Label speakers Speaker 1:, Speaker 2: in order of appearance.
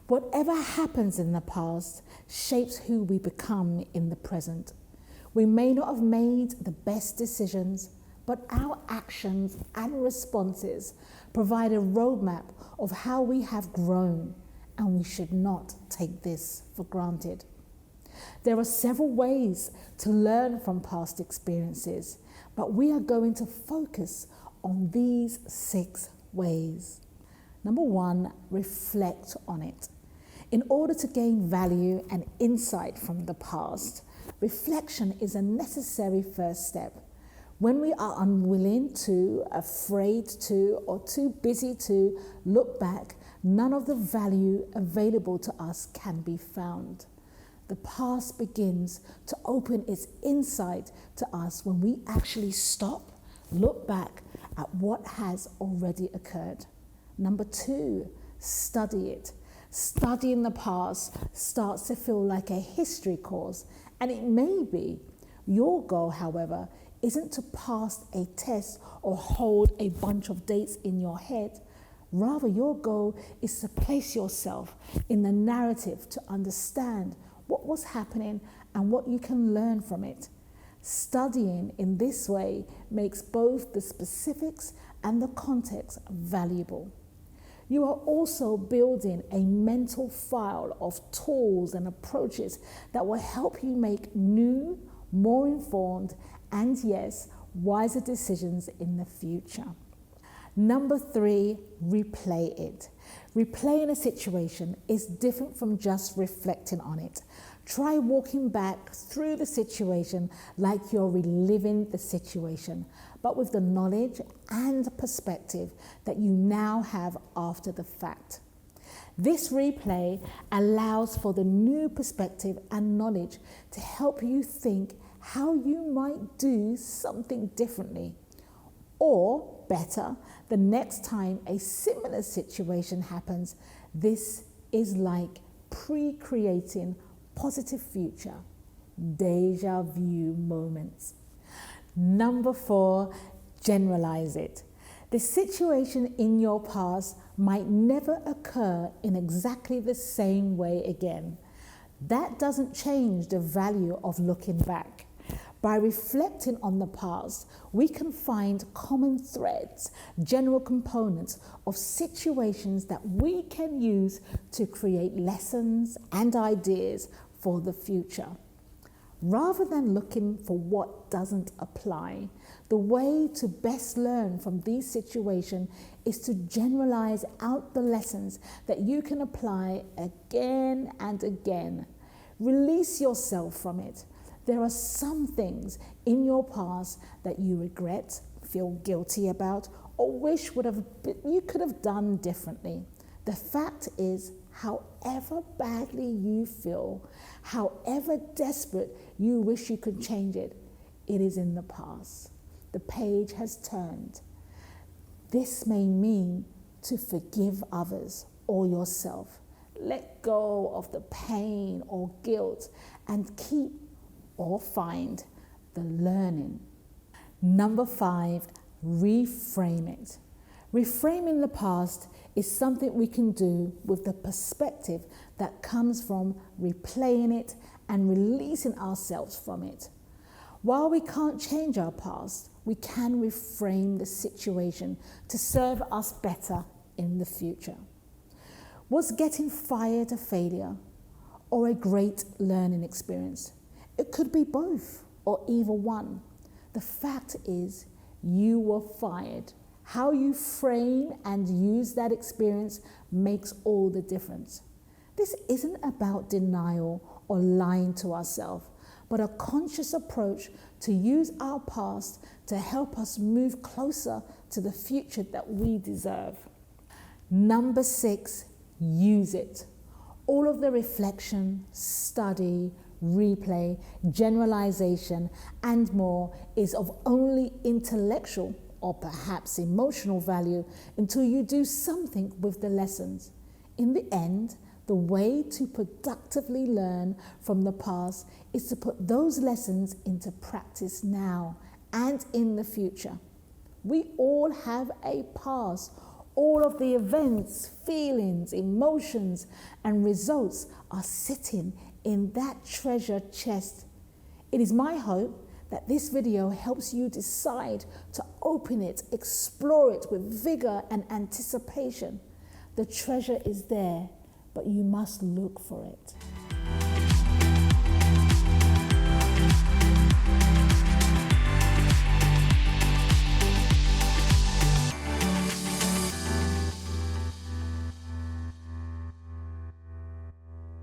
Speaker 1: Whatever happens in the past shapes who we become in the present. We may not have made the best decisions, but our actions and responses provide a roadmap of how we have grown, and we should not take this for granted. There are several ways to learn from past experiences, but we are going to focus on these 6 ways. Number 1, reflect on it. In order to gain value and insight from the past, reflection is a necessary first step. When we are unwilling to, afraid to, or too busy to look back, none of the value available to us can be found. The past begins to open its insight to us when we actually stop, look back at what has already occurred. Number 2, study it. Studying the past starts to feel like a history course, and it may be. Your goal, however, isn't to pass a test or hold a bunch of dates in your head. Rather, your goal is to place yourself in the narrative to understand what was happening and what you can learn from it. Studying in this way makes both the specifics and the context valuable. You are also building a mental file of tools and approaches that will help you make new, more informed, and yes, wiser decisions in the future. Number 3, replay it. Replaying a situation is different from just reflecting on it. Try walking back through the situation like you're reliving the situation, but with the knowledge and perspective that you now have after the fact. This replay allows for the new perspective and knowledge to help you think how you might do something differently. Or better, the next time a similar situation happens, this is like pre-creating positive future, deja vu moments. Number 4, generalize it. The situation in your past might never occur in exactly the same way again. That doesn't change the value of looking back. By reflecting on the past, we can find common threads, general components of situations that we can use to create lessons and ideas for the future. Rather than looking for what doesn't apply, the way to best learn from these situations is to generalize out the lessons that you can apply again and again. Release yourself from it. There are some things in your past that you regret, feel guilty about, or wish you could have done differently. The fact is, however badly you feel, however desperate you wish you could change it, it is in the past. The page has turned. This may mean to forgive others or yourself. Let go of the pain or guilt and keep or find the learning. Number 5, reframe it. Reframing the past is something we can do with the perspective that comes from replaying it and releasing ourselves from it. While we can't change our past, we can reframe the situation to serve us better in the future. Was getting fired a failure or a great learning experience? It could be both or either one. The fact is, you were fired. How you frame and use that experience makes all the difference. This isn't about denial or lying to ourselves, but a conscious approach to use our past to help us move closer to the future that we deserve. Number 6, use it. All of the reflection, study, replay, generalization, and more is of only intellectual or perhaps emotional value until you do something with the lessons. In the end, the way to productively learn from the past is to put those lessons into practice now and in the future. We all have a past. All of the events, feelings, emotions, and results are sitting in that treasure chest. It is my hope that this video helps you decide to open it, explore it with vigor and anticipation. The treasure is there, but you must look for it.